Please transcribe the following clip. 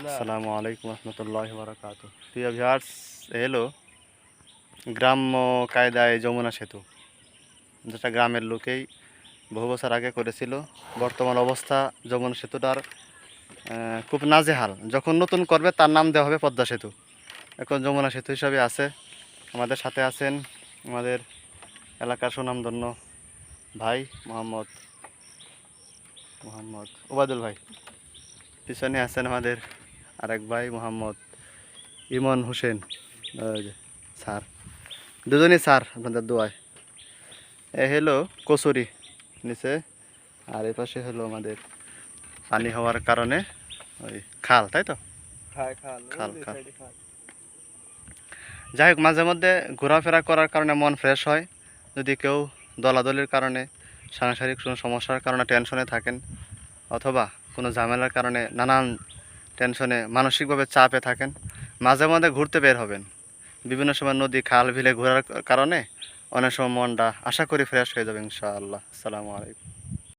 আসসালামু আলাইকুম রহমতুল্লাহি ওয়া বারাকাতুহু। প্রিয় ভিউয়ার্স, এলো গ্রাম্য কায়দায় যমুনা সেতু, যেটা গ্রামের লোকেই বহু বছর আগে করেছিল। বর্তমান অবস্থা যমুনা সেতুটার খুব নাজেহাল। যখন নতুন করবে তার নাম দেওয়া হবে পদ্মা সেতু। এখন যমুনা সেতু হিসাবে আছে। আমাদের সাথে আছেন আমাদের এলাকার সুনামধন্য ভাই মোহাম্মদ ওবায়দুল ভাই। পিছনে আছেন আমাদের আরেক ভাই মোহাম্মদ ইমন হোসেন। ওই যে স্যার, দুজনই স্যার আপনাদের দোয়ায়। এ হলো কচুরি নিচে, আর এই পাশে হলো আমাদের পানি হওয়ার কারণে ওই খাল, তাই তো? খাল খাল। যাই হোক, মাঝে মধ্যে ঘোরাফেরা করার কারণে মন ফ্রেশ হয়। যদি কেউ দলাদলির কারণে, সাংসারিক কোনো সমস্যার কারণে টেনশনে থাকেন, অথবা কোনো ঝামেলার কারণে নানান টেনশনে মানসিকভাবে চাপে থাকেন, মাঝে মধ্যে ঘুরতে বের হবেন। বিভিন্ন সময় নদী, খাল, বিলে ঘোরার কারণে অনেক সময় মনটা আশা করি ফ্রেশ হয়ে যাবে ইনশাআল্লাহ। আসসালামু আলাইকুম।